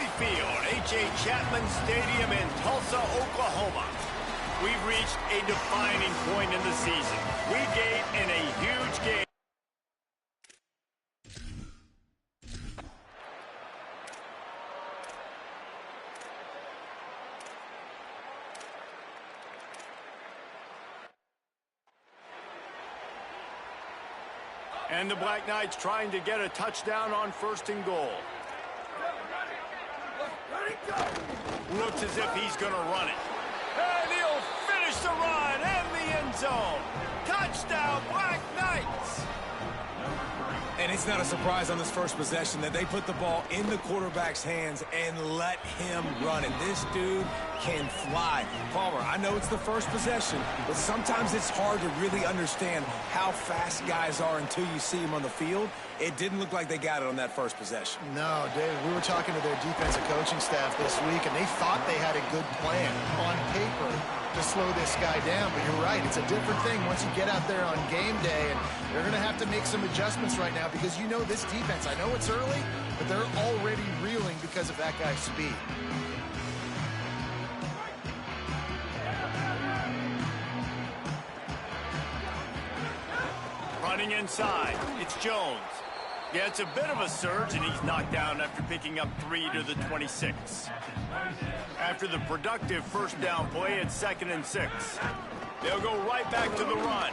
Wrigley Field, H.A. Chapman Stadium in Tulsa, Oklahoma. We've reached a defining point in the season. We gave in a huge game. And the Black Knights trying to get a touchdown on 1st and goal. Looks as if he's going to run it. And he'll finish the run in the end zone. Touchdown, Black Knights! And it's not a surprise on this first possession that they put the ball in the quarterback's hands and let him run it. This dude can fly. Palmer, I know it's the first possession, but sometimes it's hard to really understand how fast guys are until you see them on the field. It didn't look like they got it on that first possession. No, David, we were talking to their defensive coaching staff this week, and they thought they had a good plan on paper to slow this guy down, but you're right, it's a different thing once you get out there on game day, and they're going to have to make some adjustments right now because you know this defense, I know it's early, but they're already reeling because of that guy's speed. Running inside, it's Jones. Yeah, it's a bit of a surge, and he's knocked down after picking up 3 to the 26. After the productive first down play, it's 2nd and 6. They'll go right back to the run.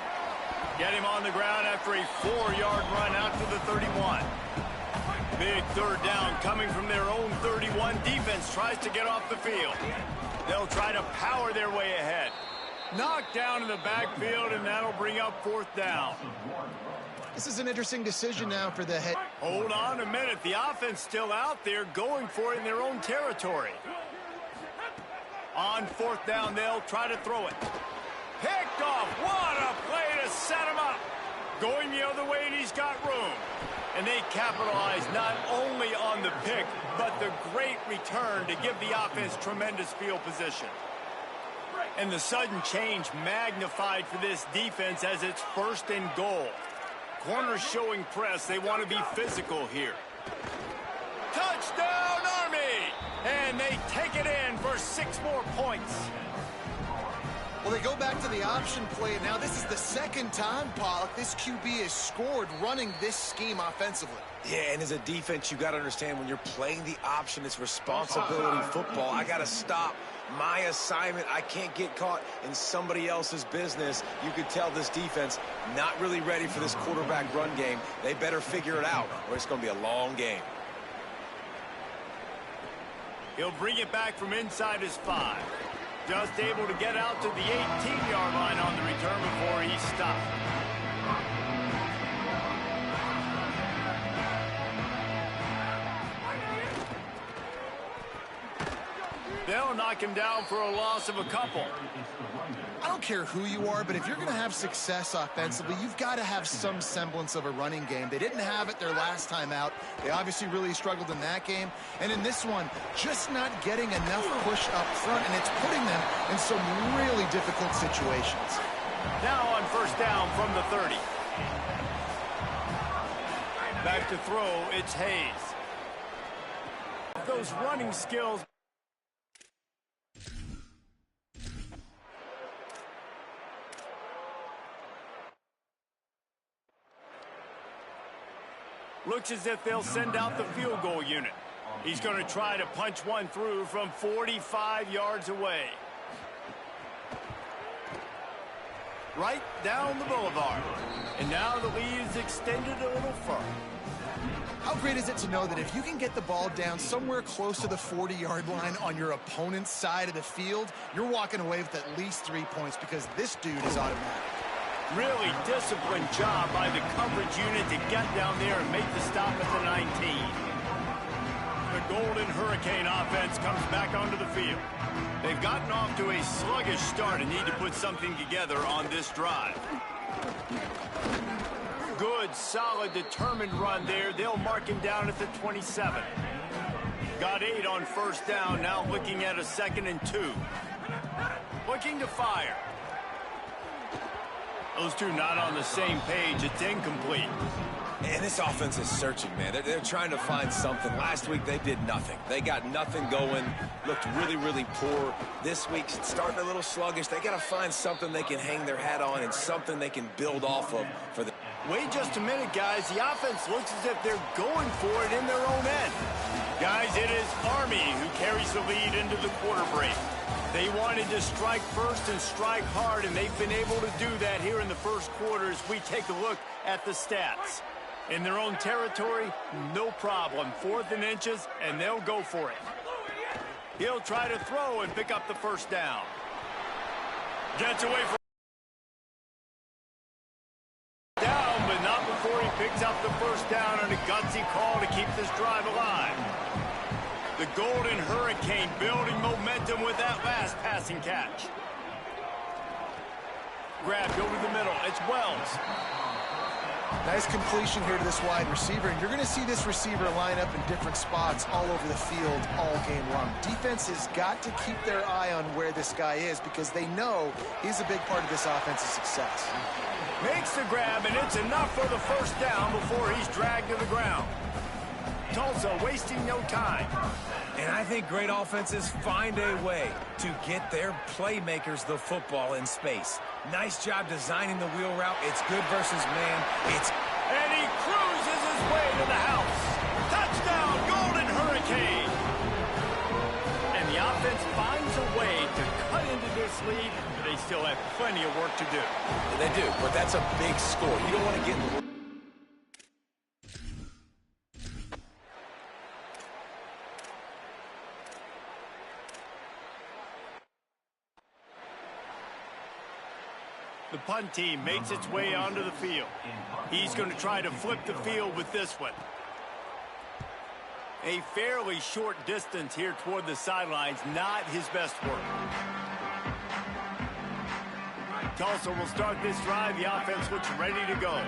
Get him on the ground after a 4-yard run out to the 31. Big 3rd down coming from their own 31. Defense tries to get off the field. They'll try to power their way ahead. Knocked down in the backfield, and that'll bring up 4th down. This is an interesting decision now for the head. Hold on a minute. The offense still out there going for it in their own territory. On 4th down, they'll try to throw it. Picked off. What a play to set him up. Going the other way, and he's got room. And they capitalize not only on the pick, but the great return to give the offense tremendous field position. And the sudden change magnified for this defense as it's 1st and goal. Corners showing press. They want to be physical here. Touchdown, Army! And they take it in for 6 more points. Well, they go back to the option play, and now this is the 2nd time, Pollock, this QB has scored running this scheme offensively. Yeah, and as a defense, you got to understand when you're playing the option, it's responsibility football. I got to stop my assignment. I can't get caught in somebody else's business. You could tell this defense not really ready for this quarterback run game. They better figure it out, or it's going to be a long game. He'll bring it back from inside his 5. Just able to get out to the 18-yard line on the return before he stopped. They'll knock him down for a loss of a couple. I don't care who you are, but if you're going to have success offensively, you've got to have some semblance of a running game. They didn't have it their last time out. They obviously really struggled in that game. And in this one, just not getting enough push up front, and it's putting them in some really difficult situations. Now on 1st down from the 30. Back to throw, it's Hayes. Those running skills. Looks as if they'll send out the field goal unit. He's going to try to punch one through from 45 yards away. Right down the boulevard. And now the lead is extended a little further. How great is it to know that if you can get the ball down somewhere close to the 40-yard line on your opponent's side of the field, you're walking away with at least 3 points because this dude is automatic. Really disciplined job by the coverage unit to get down there and make the stop at the 19. The Golden Hurricane offense comes back onto the field. They've gotten off to a sluggish start and need to put something together on this drive. Good, solid, determined run there. They'll mark him down at the 27. Got 8 on 1st down, now looking at a 2nd and 2. Looking to fire. Those two not on the same page. It's incomplete. And this offense is searching, man. They're trying to find something. Last week, they did nothing. They got nothing going, looked really, really poor. This week, starting a little sluggish. They got to find something they can hang their hat on and something they can build off of for the... Wait just a minute, guys. The offense looks as if they're going for it in their own end. Guys, it is Army who carries the lead into the quarter break. They wanted to strike first and strike hard, and they've been able to do that here in the first quarter as we take a look at the stats. In their own territory, no problem. 4th and inches, and they'll go for it. He'll try to throw and pick up the first down. Gets away from down, but not before he picks up the first down on a gutsy call to keep this drive alive. The Golden Hurricane building momentum with that last passing catch. Grabbed over the middle. It's Wells. Nice completion here to this wide receiver, and you're going to see this receiver line up in different spots all over the field all game long. Defense has got to keep their eye on where this guy is because they know he's a big part of this offense's success. Makes the grab, and it's enough for the first down before he's dragged to the ground. Tulsa wasting no time. And I think great offenses find a way to get their playmakers the football in space. Nice job designing the wheel route. It's good versus man. And he cruises his way to the house. Touchdown, Golden Hurricane. And the offense finds a way to cut into this lead. They still have plenty of work to do. They do, but that's a big score. You don't want to get... The punt team makes its way onto the field. He's going to try to flip the field with this one. A fairly short distance here toward the sidelines, not his best work. Tulsa will start this drive. The offense looks ready to go.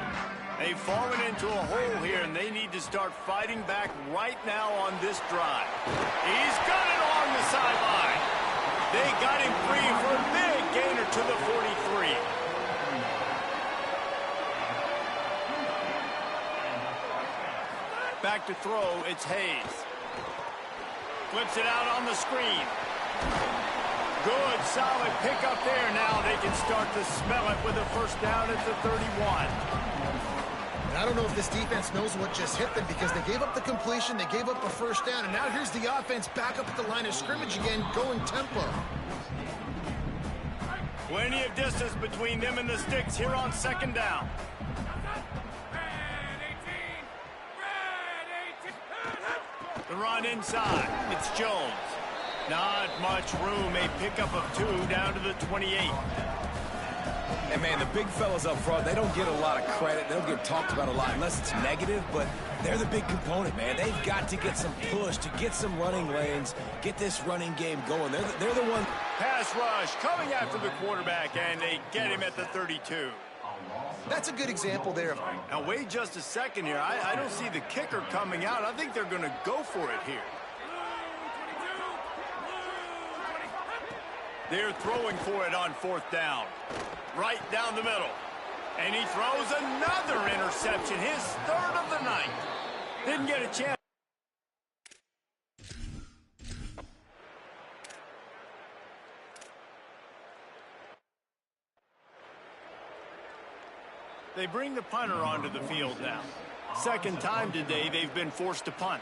They've fallen into a hole here, and they need to start fighting back right now on this drive. He's got it along the sideline. They got him free for a big gainer to the 43. Back to throw, it's Hayes. Flips it out on the screen. Good, solid pickup there. Now they can start to smell it with a first down at the 31. And I don't know if this defense knows what just hit them because they gave up the completion, they gave up a first down, and now here's the offense back up at the line of scrimmage again, going tempo. Plenty of distance between them and the sticks here on second down. The run inside. It's Jones. Not much room. A pickup of 2 down to the 28. And, man, the big fellas up front, they don't get a lot of credit. They don't get talked about a lot unless it's negative, but they're the big component, man. They've got to get some push, to get some running lanes, get this running game going. They're the one. Pass rush coming after the quarterback, and they get him at the 32. That's a good example there. Now, wait just a second here. I don't see the kicker coming out. I think they're going to go for it here. They're throwing for it on 4th down. Right down the middle. And he throws another interception, his 3rd of the night. Didn't get a chance. They bring the punter onto the field now. Second time today they've been forced to punt.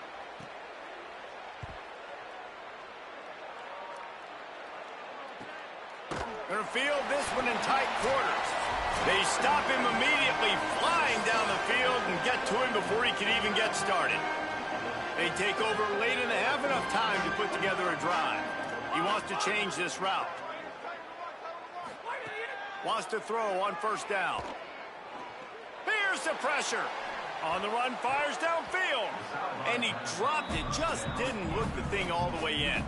Gonna field this one in tight quarters. They stop him immediately, flying down the field and get to him before he can even get started. They take over late and they have enough time to put together a drive. He wants to change this route. Wants to throw on first down. Here's the pressure. On the run, fires downfield. And he dropped it, just didn't look the thing all the way in.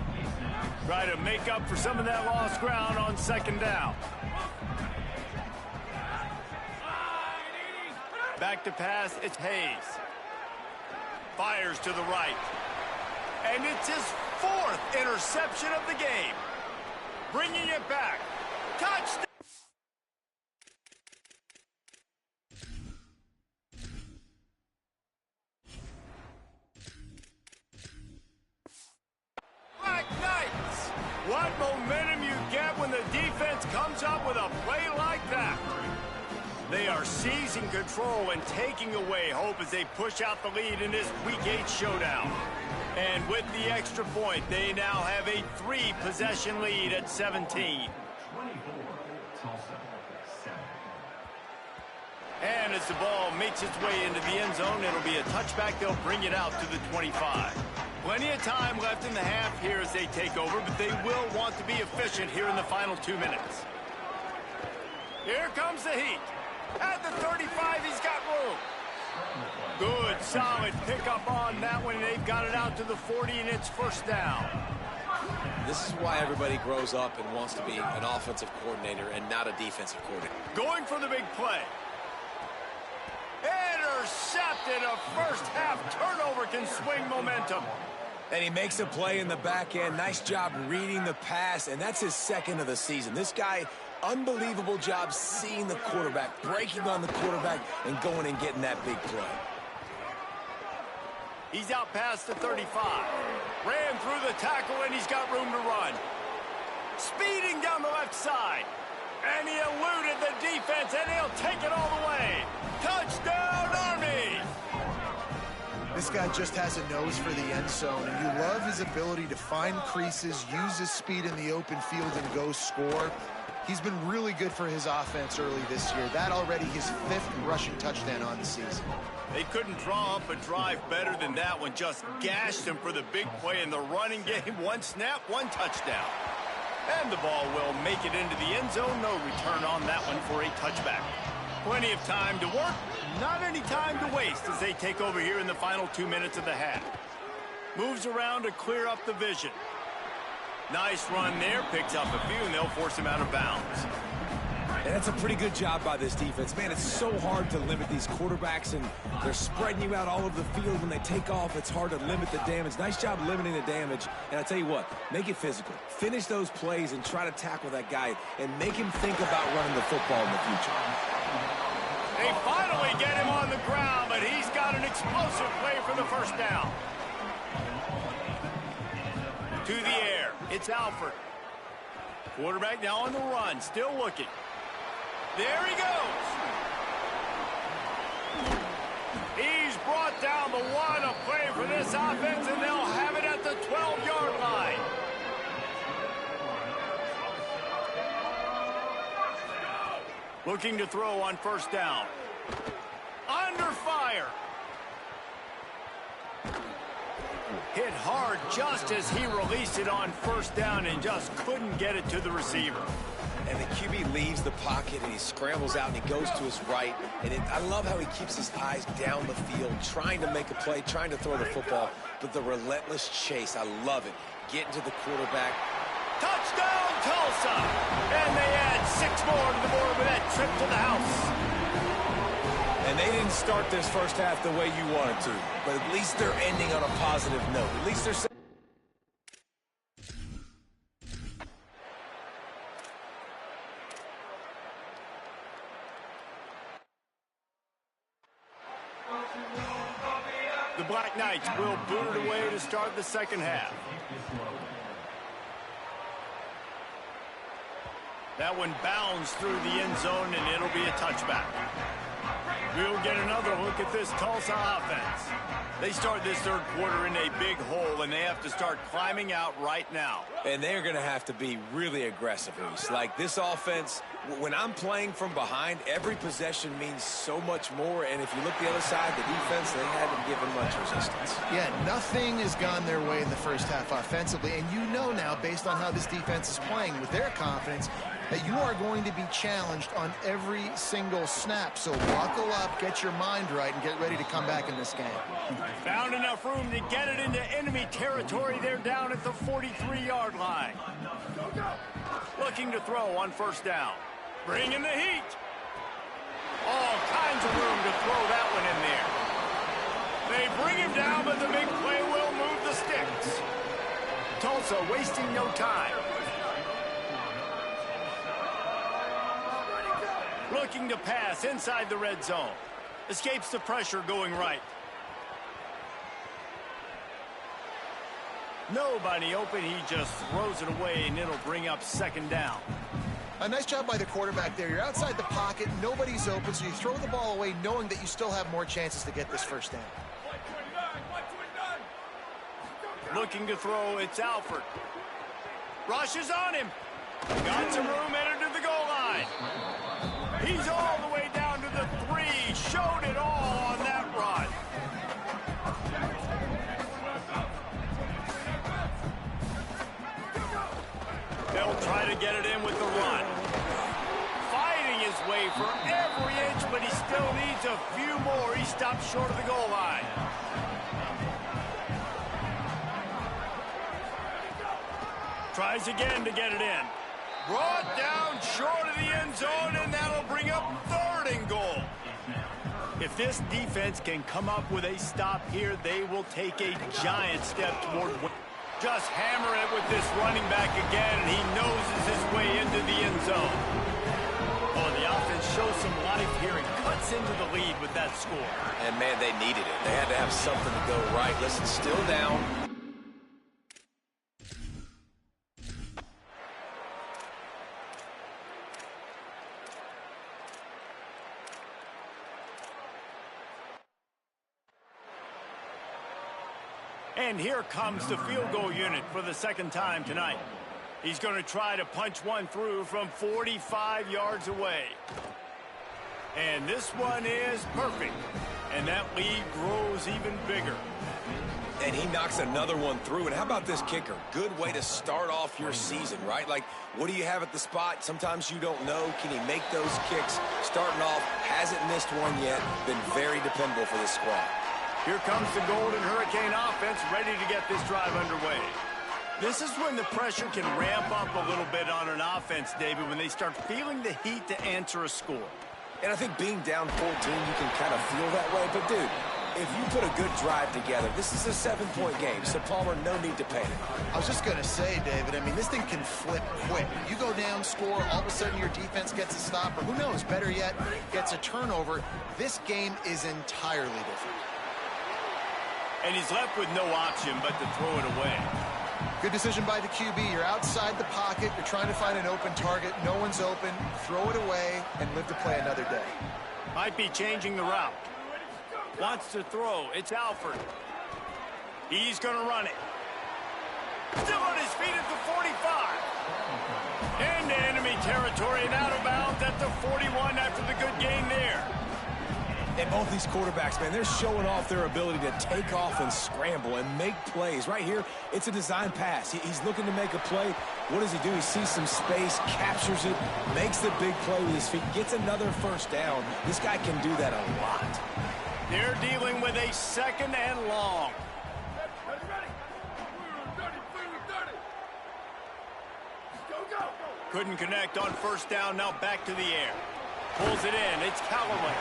Try to make up for some of that lost ground on second down. Back to pass, it's Hayes. Fires to the right. And it's his 4th interception of the game. Bringing it back. Touchdown! momentum you get when the defense comes up with a play like that. They are seizing control and taking away hope as they push out the lead in this Week 8 showdown. And with the extra point, they now have a 3-possession lead at 17. And as the ball makes its way into the end zone, it'll be a touchback. They'll bring it out to the 25. Plenty of time left in the half here as they take over, but they will want to be efficient here in the final 2 minutes. Here comes the heat. At the 35, he's got room. Good, solid pickup on that one, and they've got it out to the 40, and it's first down. This is why everybody grows up and wants to be an offensive coordinator and not a defensive coordinator. Going for the big play. Intercepted. A first-half turnover can swing momentum. And he makes a play in the back end. Nice job reading the pass, and that's his second of the season. This guy, unbelievable job seeing the quarterback, breaking on the quarterback, and going and getting that big play. He's out past the 35. Ran through the tackle, and he's got room to run. Speeding down the left side. And he eluded the defense, and he'll take it all the way. Touchdown, Army! This guy just has a nose for the end zone, and you love his ability to find creases, use his speed in the open field, and go score. He's been really good for his offense early this year. That already his 5th rushing touchdown on the season. They couldn't draw up a drive better than that one. Just gashed him for the big play in the running game. 1 snap, 1 touchdown. And the ball will make it into the end zone. No return on that one for a touchback. Plenty of time to work. Not any time to waste as they take over here in the final 2 minutes of the half. Moves around to clear up the vision. Nice run there. Picks up a few, and they'll force him out of bounds. And that's a pretty good job by this defense. Man, it's so hard to limit these quarterbacks, and they're spreading you out all over the field. When they take off, it's hard to limit the damage. Nice job limiting the damage. And I tell you what, make it physical. Finish those plays and try to tackle that guy and make him think about running the football in the future. They finally get him on the ground, but he's got an explosive play for the first down. To the air, it's Alford. Quarterback now on the run, still looking. There he goes. He's brought down the 1, a play for this offense, and they'll have it at the 12-yard line. Looking to throw on first down. Under fire. Hit hard just as he released it on first down and just couldn't get it to the receiver. And the QB leaves the pocket, and he scrambles out, and he goes to his right. And I love how he keeps his eyes down the field, trying to make a play, trying to throw the football. But the relentless chase, I love it. Getting to the quarterback. Touchdown, Tulsa! And they add 6 more to the board with that trip to the house. And they didn't start this first half the way you wanted to. But at least they're ending on a positive note. At least they're... The Black Knights will boot it away to start the second half. That one bounds through the end zone, and it'll be a touchback. We'll get another look at this Tulsa offense. They start this third quarter in a big hole, and they have to start climbing out right now. And they're going to have to be really aggressive, Reese. Like this offense, when I'm playing from behind, every possession means so much more. And if you look the other side, the defense, they haven't given much resistance. Yeah, nothing has gone their way in the first half offensively. And you know now, based on how this defense is playing with their confidence, that you are going to be challenged on every single snap. So buckle up, get your mind right, and get ready to come back in this game. Found enough room to get it into enemy territory. They're down at the 43-yard line. Looking to throw on first down. Bringing the heat. All kinds of room to throw that one in there. They bring him down, but the big play will move the sticks. Tulsa wasting no time. Looking to pass inside the red zone. Escapes the pressure going right. Nobody open. He just throws it away, and it'll bring up second down. A nice job by the quarterback there. You're outside the pocket. Nobody's open, so you throw the ball away knowing that you still have more chances to get this first down. Looking to throw, it's Alford. Rushes on him. Got some room, entered to the goal line. He's all the way down to the 3. Showed it all on that run. They'll try to get it in with the run. Fighting his way for every inch, but he still needs a few more. He stops short of the goal line. Tries again to get it in. Brought down short of the end zone, and that'll bring up 3rd and goal. If this defense can come up with a stop here, they will take a giant step toward winning. Just hammer it with this running back again, and he noses his way into the end zone. Oh, the offense shows some life here and cuts into the lead with that score. And, man, they needed it. They had to have something to go right. Listen, still down. And here comes the field goal unit for the second time tonight. He's going to try to punch one through from 45 yards away. And this one is perfect. And that lead grows even bigger. And he knocks another one through. And how about this kicker? Good way to start off your season, right? Like, what do you have at the spot? Sometimes you don't know. Can he make those kicks? Starting off, hasn't missed one yet. Been very dependable for this squad. Here comes the Golden Hurricane offense, ready to get this drive underway. This is when the pressure can ramp up a little bit on an offense, David, when they start feeling the heat to answer a score. And I think being down 14, you can kind of feel that way. But, dude, if you put a good drive together, this is a 7-point game. So, Palmer, no need to panic. I was just going to say, David, I mean, this thing can flip quick. You go down, score, all of a sudden your defense gets a stop, or who knows, better yet, gets a turnover. This game is entirely different. And he's left with no option but to throw it away. Good decision by the QB. You're outside the pocket. You're trying to find an open target. No one's open. Throw it away and live to play another day. Might be changing the route. Wants to throw. It's Alford. He's going to run it. Still on his feet at the 45. Into enemy territory and out of bounds at the 41 after the good gain there. And both these quarterbacks, man, they're showing off their ability to take off and scramble and make plays. Right here, it's a design pass. He's looking to make a play. What does he do? He sees some space, captures it, makes the big play with his feet, gets another first down. This guy can do that a lot. They're dealing with a 2nd and long. Couldn't connect on first down. Now back to the air. Pulls it in. It's Callaway.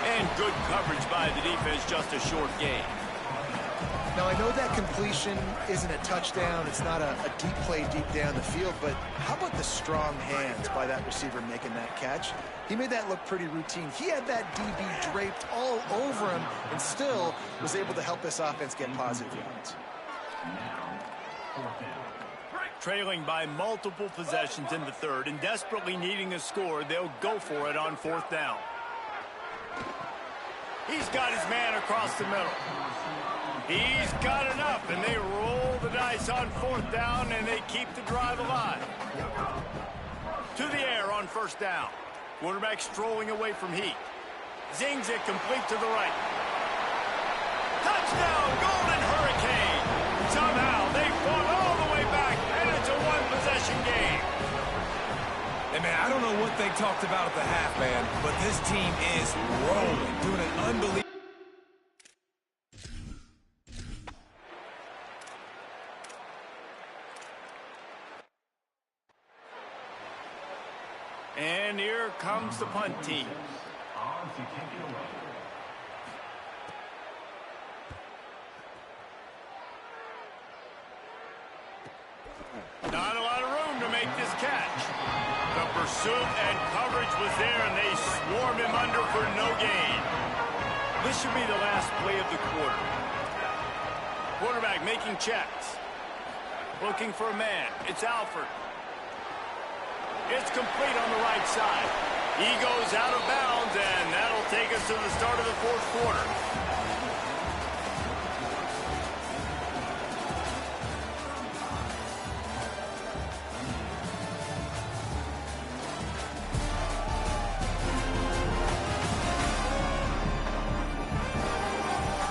And good coverage by the defense, just a short gain. Now, I know that completion isn't a touchdown. It's not a deep play deep down the field, but how about the strong hands by that receiver making that catch? He made that look pretty routine. He had that DB draped all over him and still was able to help this offense get positive yards. Trailing by multiple possessions in the 3rd and desperately needing a score, they'll go for it on 4th down. He's got his man across the middle. He's got enough, and they roll the dice on 4th down, and they keep the drive alive. To the air on first down. Quarterback strolling away from heat. Zings it complete to the right. Touchdown, Golden Hurricane! Somehow they fought all the way back, and it's a one-possession game. And, man, I don't know what they talked about at the half, man, but this team is rolling, doing an unbelievable. And here comes the punt team. Not a lot of room to make this catch. The pursuit and coverage was there, and they swarmed him under for no gain. This should be the last play of the quarter. Quarterback making checks. Looking for a man. It's Alford. It's complete on the right side. He goes out of bounds, and that'll take us to the start of the fourth quarter.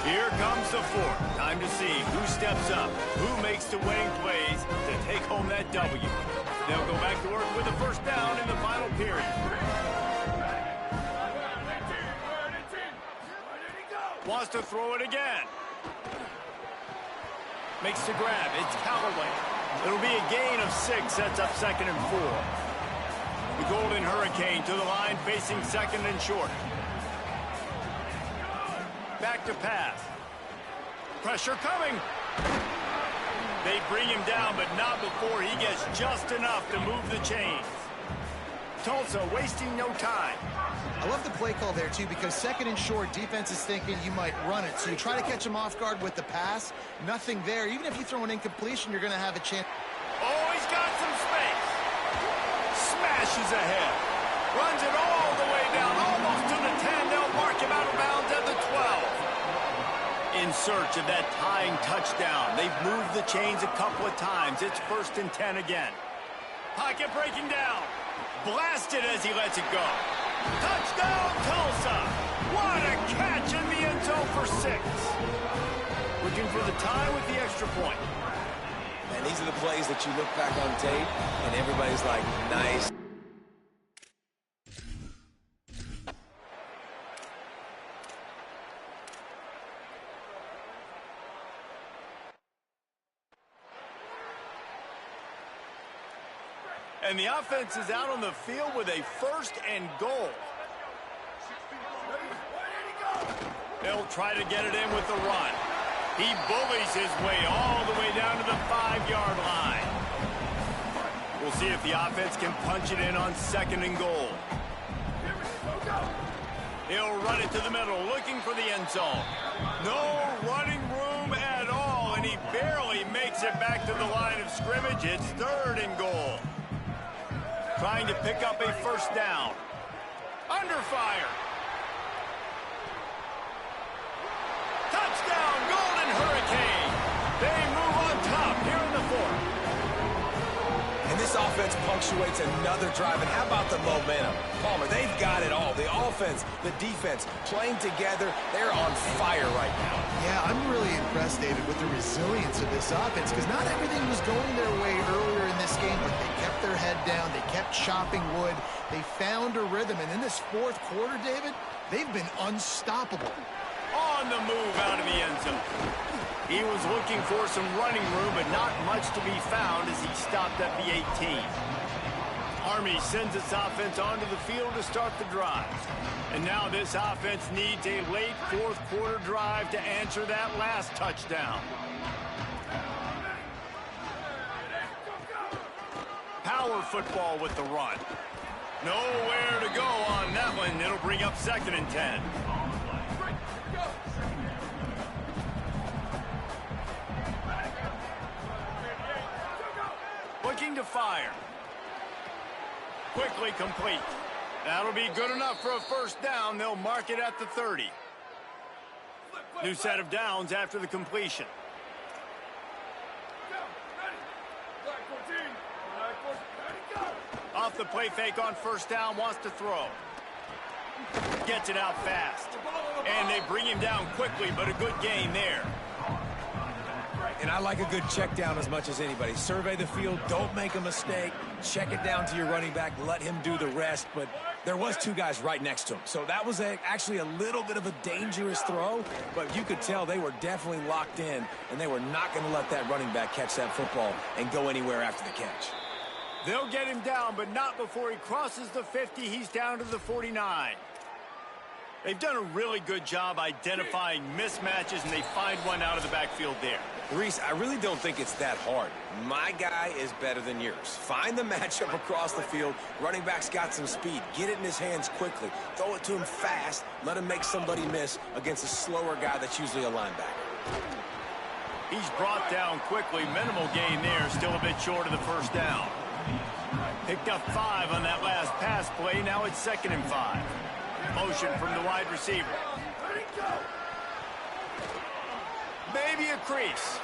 Here comes the fourth. Time to see who steps up, who makes the winning plays to take home that W. They'll go back to work with a first down in the final period. Wants to throw it again. Makes the grab. It's Callaway. It'll be a gain of 6. Sets up 2nd and 4. The Golden Hurricane to the line, facing 2nd and short. Back to pass. Pressure coming. They bring him down, but not before he gets just enough to move the chains. Tulsa wasting no time. I love the play call there, too, because 2nd and short, defense is thinking you might run it. So you try to catch him off guard with the pass. Nothing there. Even if you throw an incompletion, you're going to have a chance. Oh, he's got some space. Smashes ahead. Runs it all the way down, almost to the 10. They'll mark him out of bounds at the 12. In search of that tying touchdown. They've moved the chains a couple of times. It's 1st and 10 again. Pocket breaking down. Blasted as he lets it go. Touchdown, Tulsa. What a catch in the end zone for 6. Looking for the tie with the extra point. And these are the plays that you look back on tape, and everybody's like, nice. And the offense is out on the field with a 1st and goal. They'll try to get it in with the run. He bullies his way all the way down to the 5-yard line. We'll see if the offense can punch it in on 2nd and goal. He'll run it to the middle, looking for the end zone. No running room at all, and he barely makes it back to the line of scrimmage. It's 3rd and goal. Trying to pick up a first down. Under fire. Touchdown, Golden Hurricane. They move on top here in the 4th. And this offense punctuates another drive. And how about the momentum? Palmer, they've got it all. The offense, the defense, playing together. They're on fire right now. Yeah, I'm really impressed, David, with the resilience of this offense, because not everything was going their way earlier in this game, but they kept their head down. They kept chopping wood. They found a rhythm. And in this 4th quarter, David, they've been unstoppable. On the move out of the end zone. He was looking for some running room, but not much to be found as he stopped at the 18. Army sends its offense onto the field to start the drive. And now this offense needs a late 4th quarter drive to answer that last touchdown. Power football with the run. Nowhere to go on that one. It'll bring up 2nd and 10. Looking to fire. Quickly complete. That'll be good enough for a first down. They'll mark it at the 30. New set of downs after the completion. Off the play fake on first down, wants to throw. Gets it out fast. And they bring him down quickly, but a good gain there. And I like a good check down as much as anybody. Survey the field, don't make a mistake. Check it down to your running back, let him do the rest. But there was 2 guys right next to him. So that was actually a little bit of a dangerous throw, but you could tell they were definitely locked in, and they were not going to let that running back catch that football and go anywhere after the catch. They'll get him down, but not before he crosses the 50. He's down to the 49. They've done a really good job identifying mismatches, and they find one out of the backfield there. Reese, I really don't think it's that hard. My guy is better than yours. Find the matchup across the field. Running back's got some speed. Get it in his hands quickly. Throw it to him fast. Let him make somebody miss against a slower guy that's usually a linebacker. He's brought down quickly. Minimal gain there. Still a bit short of the first down. Picked up 5 on that last pass play. Now it's 2nd and 5. Motion from the wide receiver. Maybe a crease.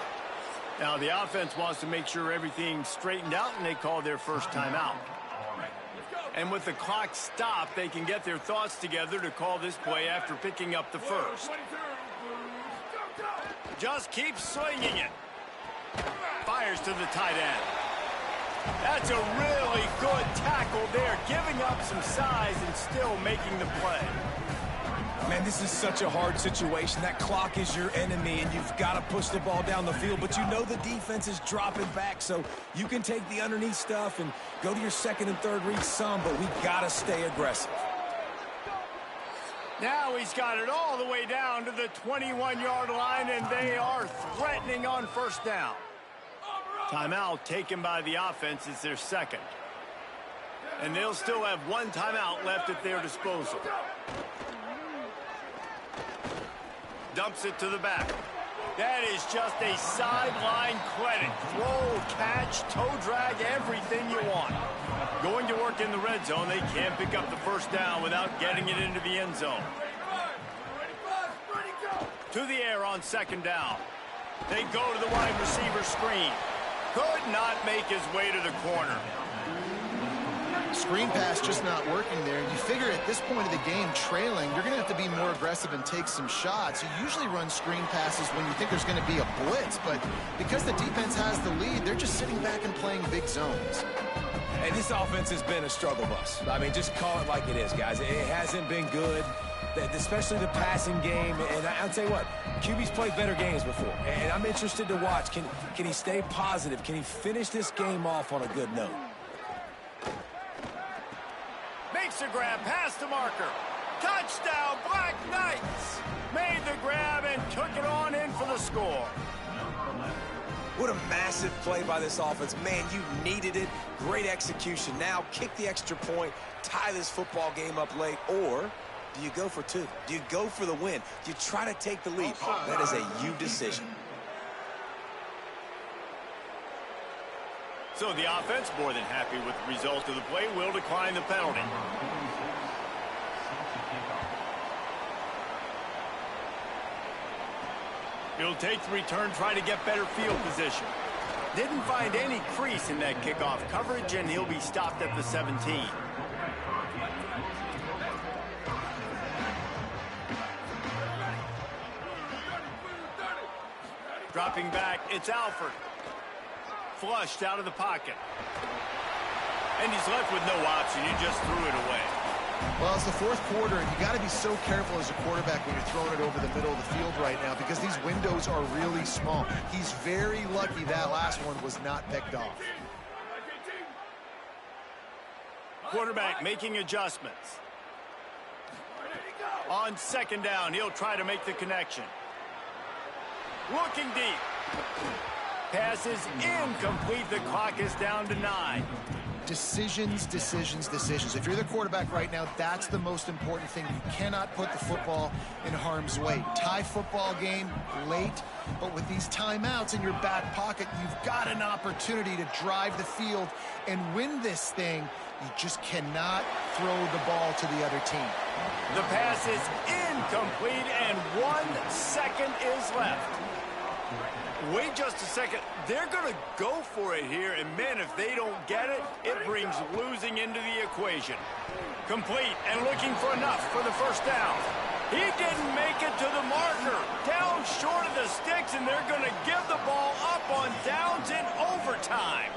Now the offense wants to make sure everything's straightened out, and they call their first timeout. And with the clock stopped, they can get their thoughts together to call this play after picking up the first. Just keeps swinging it. Fires to the tight end. That's a really good tackle there, giving up some size and still making the play. Man, this is such a hard situation. That clock is your enemy, and you've got to push the ball down the field. But you know the defense is dropping back, so you can take the underneath stuff and go to your 2nd and 3rd read some, but we got to stay aggressive. Now he's got it all the way down to the 21-yard line, and they are threatening on first down. Timeout taken by the offense is their 2nd. And they'll still have 1 timeout left at their disposal. Dumps it to the back. That is just a sideline credit. Throw, catch, toe drag, everything you want. Going to work in the red zone, they can't pick up the first down without getting it into the end zone. To the air on 2nd down. They go to the wide receiver screen. Could not make his way to the corner. Screen pass just not working there. You figure at this point of the game, trailing, you're going to have to be more aggressive and take some shots. You usually run screen passes when you think there's going to be a blitz, but because the defense has the lead, they're just sitting back and playing big zones. And this offense has been a struggle bus. I mean, just call it like it is, guys. It hasn't been good, especially the passing game. And I'll tell you what, QB's played better games before. And I'm interested to watch. Can he stay positive? Can he finish this game off on a good note? Makes a grab past the marker. Touchdown, Black Knights! Made the grab and took it on in for the score. What a massive play by this offense. Man, you needed it. Great execution. Now kick the extra point, tie this football game up late, or do you go for 2? Do you go for the win? Do you try to take the lead? That is a you decision. So the offense, more than happy with the result of the play, will decline the penalty. He'll take the return, try to get better field position. Didn't find any crease in that kickoff coverage, and he'll be stopped at the 17. Dropping back, it's Alford. Flushed out of the pocket. And he's left with no option. He just threw it away. Well, it's the 4th quarter, and you got to be so careful as a quarterback when you're throwing it over the middle of the field right now because these windows are really small. He's very lucky that last one was not picked off. Quarterback making adjustments. On 2nd down, he'll try to make the connection. Looking deep. Pass is incomplete. The clock is down to 9. Decisions, decisions, decisions. If you're the quarterback right now, that's the most important thing. You cannot put the football in harm's way. Tie football game late, but with these timeouts in your back pocket, you've got an opportunity to drive the field and win this thing. You just cannot throw the ball to the other team. The pass is incomplete, and 1 second is left. Wait just a second. They're going to go for it here, and man, if they don't get it, it brings losing into the equation. Complete and looking for enough for the first down. He didn't make it to the marker. Down short of the sticks, and they're going to give the ball up on downs in overtime.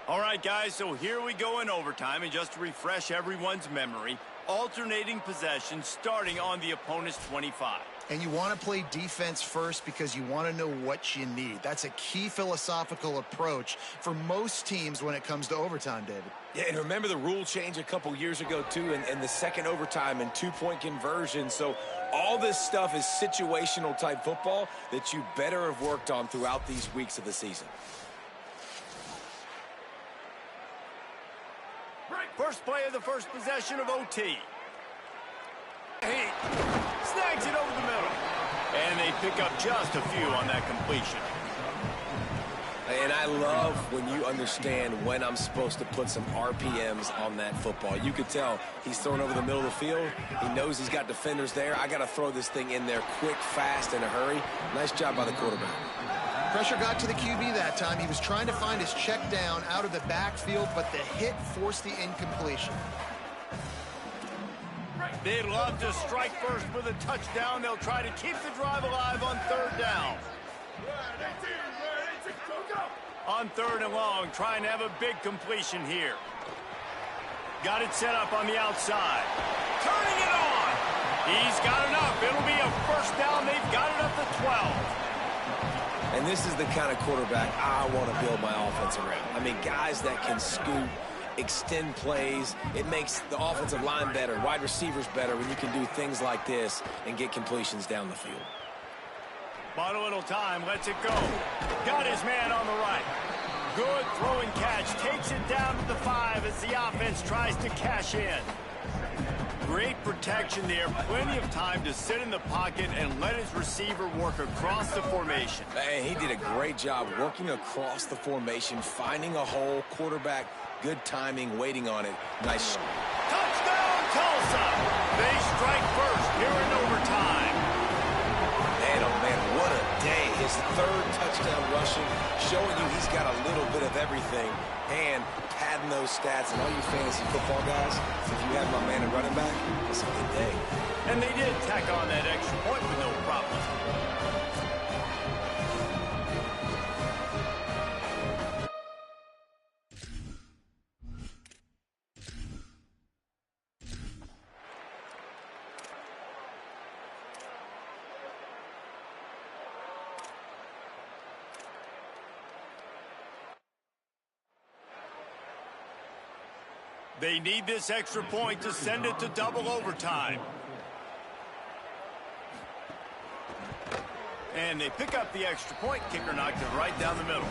All right, guys, so here we go in overtime, and just to refresh everyone's memory, alternating possession starting on the opponent's 25. And you want to play defense first because you want to know what you need. That's a key philosophical approach for most teams when it comes to overtime, David. Yeah, and remember the rule change a couple years ago, too, and the second overtime and 2-point conversion. So all this stuff is situational type football that you better have worked on throughout these weeks of the season. First play of the first possession of OT. takes it over the middle. And they pick up just a few on that completion. And I love when you understand when I'm supposed to put some RPMs on that football. You could tell he's throwing over the middle of the field. He knows he's got defenders there. I got to throw this thing in there quick, fast, in a hurry. Nice job by the quarterback. Pressure got to the QB that time. He was trying to find his check down out of the backfield, but the hit forced the incompletion. They'd love to strike first with a touchdown. They'll try to keep the drive alive on third down. On third and long, trying to have a big completion here. Got it set up on the outside. Turning it on. He's got enough. It'll be a first down. They've got it up to 12. And this is the kind of quarterback I want to build my offense around. I mean, guys that can scoot, extend plays. It makes the offensive line better, wide receivers better when you can do things like this and get completions down the field. Bought a little time, lets it go. Got his man on the right. Good throwing catch, takes it down to the 5 as the offense tries to cash in. Great protection there, plenty of time to sit in the pocket and let his receiver work across the formation. And he did a great job working across the formation, finding a hole, quarterback, good timing, waiting on it. Nice. Touchdown, Tulsa! They strike first here in overtime. Man, oh man, what a day. His third touchdown rushing, showing you he's got a little bit of everything, and padding those stats. And all you fantasy football guys, if you have my man at running back, it's a good day. And they did tack on that extra point with no problem. They need this extra point to send it to double overtime. And they pick up the extra point. Kicker knocked it right down the middle.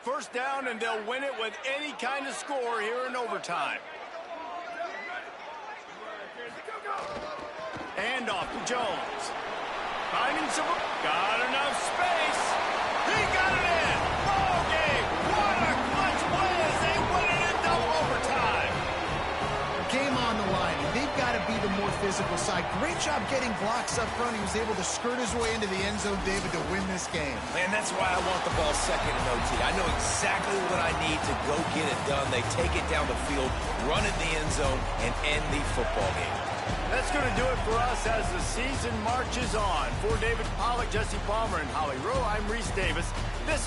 First down, and they'll win it with any kind of score here in overtime. And off to Jones. Finding some... Got enough space. He got it in. Ball game. What a clutch play as they win it in double overtime. Game on the line, and they've got to be the more physical side. Great job getting blocks up front. He was able to skirt his way into the end zone, David, to win this game. Man, that's why I want the ball second in OT. I know exactly what I need to go get it done. They take it down the field, run it in the end zone, and end the football game. That's going to do it for us as the season marches on. For David Pollack, Jesse Palmer, and Holly Rowe, I'm Reese Davis. This